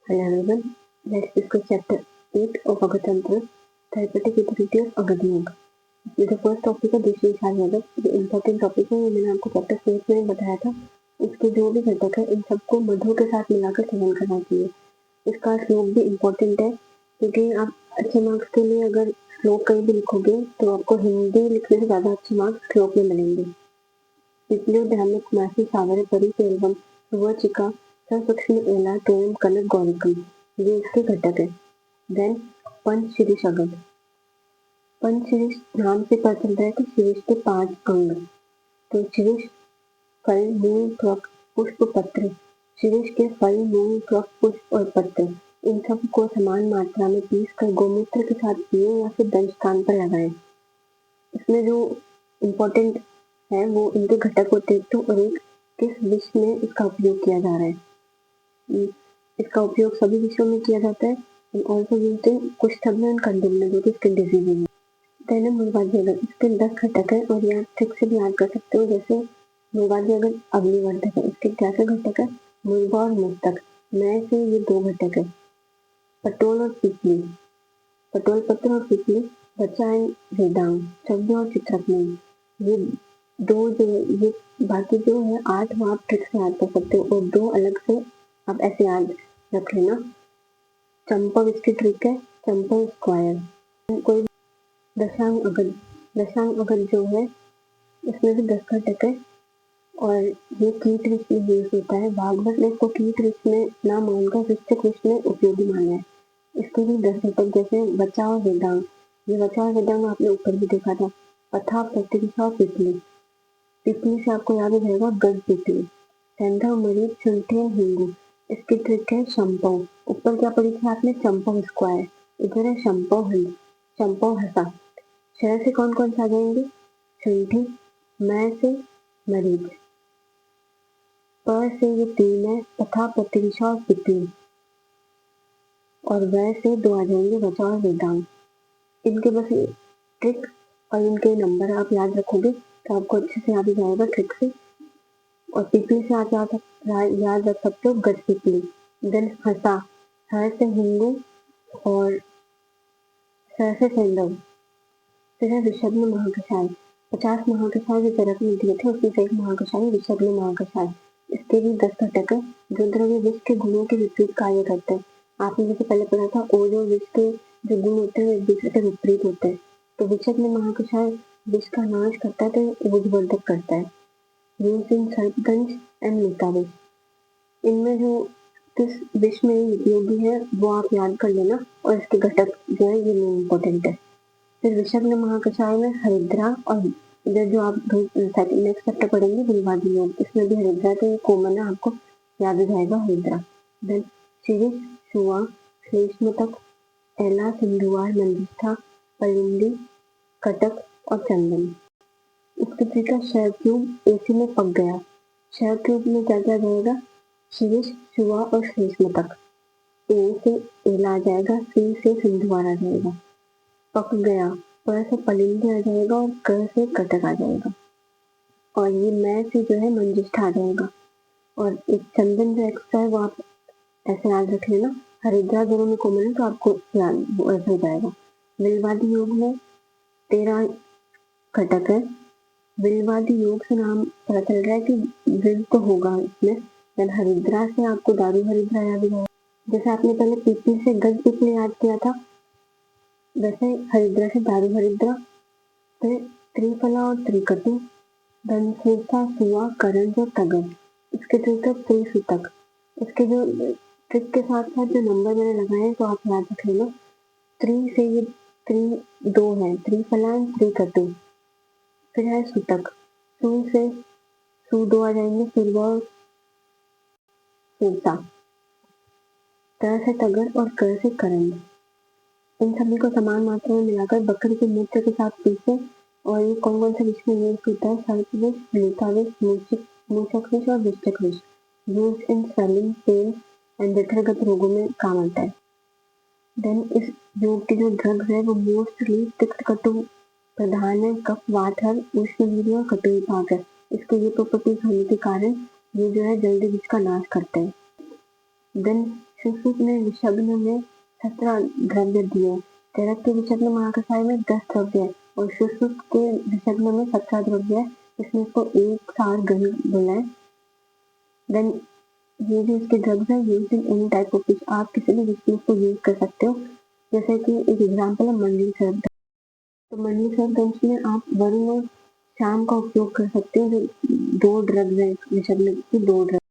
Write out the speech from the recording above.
Hello everyone, let's discuss chapter 8 of Agatantra, Therapeutic Utility of Agad Yoga. ये जो first topic है दूसरी विशाल योगा, जो इम्पोर्टेंट टॉपिक है, ये मैंने आपको चैप्टर 4 में बताया था। इसके जो भी घटक है इन सबको मधु के साथ मिलाकर सेवन करना चाहिए। इसका श्लोक भी इम्पोर्टेंट है, क्योंकि आप अच्छे मार्क्स के लिए अगर श्लोक कहीं भी लिखोगे तो आपको हिंदी लिखने से ज़्यादा अच्छे मार्क्स श्लोक में मिलेंगे। इसलिए ध्यान मासी सावरे परि एवं सुवचिका सूक्ष्म एला तोयम कनक गौरिकम, ये इसके घटक है। देन पंच शीर्ष अगद, पंच शीर्ष नाम से पता चलता है कि शीर्ष के 5 अंग। तो शीर्ष फल मूल त्वक पुष्प पत्र, शीर्ष के फल मूल त्वक पुष्प और पत्र इन सब को समान मात्रा में पीस कर गोमूत्र के साथ पिए या फिर दंश स्थान पर लगाएं। इसमें जो इम्पोर्टेंट है वो इनके घटक होते हैं तो और एक किस विष में इसका उपयोग किया जा रहा है। इसका उपयोग सभी विषयों में किया जाता है and also used in कुष्ठब्ध एंड कंडुम्न जो कि स्किन डिजीज है। देन मूलवाद्य अगद, इसके 10 घटक है और ये आप ठीक से भी याद कर सकते हो। जैसे मूलवाद्य अगद अग्निवर्धक है, इसके क्या क्या घटक है, मूलवा और मुस्तक, मैं से ये 2 घटक है। पटोल और पिपली, पटोल पत्र और पिपली, बच्चा एंड वेदांग, शब्द और चित्रक में ये 2 जो ये बाकी जो है 8 वो आप ठीक से याद कर सकते हो और 2 अलग से आप ऐसे याद रख लेना। चंपा इसकी ट्रिक है, चंपा स्क्वायर। कोई दशांग अगद, दशांग अगद जो है इसमें भी 10 घटक है और ये कीट विष में यूज होता है। भागवत ने इसको कीट विष में ना मानकर वृश्चिक विष में उपयोगी माना है। इसके भी 10 घटक जैसे बचा और वेदांग, ये बचा और वेदांग आपने ऊपर भी देखा था। पथा प्रतिदिशा और पिपली, पिपली से आपको याद रहेगा गज पिपली। सेंधा मरीज शुंठी हिंगू, इसकी ट्रिक है शंपव। ऊपर क्या पढ़ी थी आपने, चंपव स्क्वायर, इधर है शंपव हिल, शंपव हसा। शहर से कौन कौन सा आ जाएंगे, शुंठी, मैं से मरीज, पर से ये 3 है, तथा प्रतिदिशा और पिपली, और वह से 2 आ जाएंगे, बचा और वेदांग। इनके बस ट्रिक और इनके नंबर आप याद रखोगे तो आपको अच्छे से याद जाएगा ट्रिक से। और पिपली से आप याद रख सकते हो गज पिपली। देन हसा, हर से हिंगू और सर से सेंधव। फिर है विषग्न महाकषाय, 50 महाकषाय जो चरक में दिए थे उसमें से एक महाकषाय विषग्न महाकषाय। इसके भी 10 घटक है जो द्रव्य विष के गुणों के विपरीत कार्य करते हैं। आपने जैसे पहले पढ़ा था ओज और विष के जो गुण होते हैं एक दूसरे के विपरीत होते हैं। तो विषग्न महाकषाय विष का नाश करता है तो ओजवर्धक करता है। यूज इन सर्पदंश एंड लूताविष, इनमें जो किस विष में उपयोगी है वो आप याद कर लेना और इसके घटक जो है ये मेन इम्पोर्टेंट है। फिर विषग्न महाकषाय में हरिद्रा और इधर जो आप नेक्स्ट चैप्टर पढ़ेंगे मूलवादी योग, इसमें भी हरिद्रा तो कॉमन है, आपको याद जाएगा हरिद्रा। देन शीर्ष, शुआ, श्लेष्मतक, एला, सिंधुवार, मंजिष्ठा, पलिंदी, कटक और चंदन। इसके तरीका शहर क्यूब एसी में पक गया, शहर क्यूब में क्या क्या जाएगा, शीर्ष, शुआ और श्लेष्मतक। ए से एला आ जाएगा, सी से सिंधुवार आ जाएगा, पक गया, प से पलिंदी आ जाएगा और क से कटक आ जाएगा, और ये मैं से जो है मंजिष्ठा आ जाएगा। और एक चंदन जो एक्स्ट्रा है वो आप ऐसे याद रख लेना। हरिद्रा दोनों में कॉमन है तो आपको याद वो ऐसे हो जाएगा। विलवादी योग में 13 घटक है। विलवादी योग से नाम पता चल रहा है कि विल तो होगा इसमें। देन हरिद्रा से आपको दारू हरिद्रा याद है, जैसे आपने पहले पिपली से गज पिपली याद किया था वैसे हरिद्रा से दारू हरिद्रा। फिर त्रिफला और त्रिकटु, धनसूसा, सुआ, करंज और तगन, इसके त्रिकट त्रिसूतक। इसके जो ट्रिक के साथ साथ जो नंबर मैंने लगाए हैं तो आप याद रख लेना। त्रि से ये 2 है, त्रिफला एंड त्रिकटु। फिर है सूतक, सू से सू 2 आ जाएंगे, सुरवा और सुरसा, त से तगर और कर से करंज। इन सभी को समान मात्रा में मिलाकर बकरी के मूत्र के साथ पीसे। और ये कौन कौन से विष में यूज होता है, सर्पविष, लूताविष, मूषक विष और वृश्चिक विष। Use in swelling, pain and जठरगत रोगों में काम आता है। देन इस योग के जो ड्रग्स है वो मोस्टली तिक्त कटु प्रधान है, कफ, वात, उष्ण और कटु विभाग है। इसके ये प्रॉपर्टीज होने के कारण ये जो है जल्दी विष का नाश करते हैं। देन सुश्रुत ने विषग्न में 17 द्रव्य दिए। त्वरक के विषग्न महाकसाय में 10 द्रव्य है और सुश्रुत के विषग्न में 17 द्रव्य है, इसमें इसको एक सार ग्रहण बोला है। देन ये जो इसके ड्रग्स है use in any type of fish, आप किसी भी फिश में इसको यूज कर सकते हो। जैसे कि एक एग्जाम्पल है मंडली सर्प, तो मंडली सर्प में आप वरुण और शाम का उपयोग कर सकते हो। जो 2 ड्रग्स है विषग्न की 2 ड्रग्स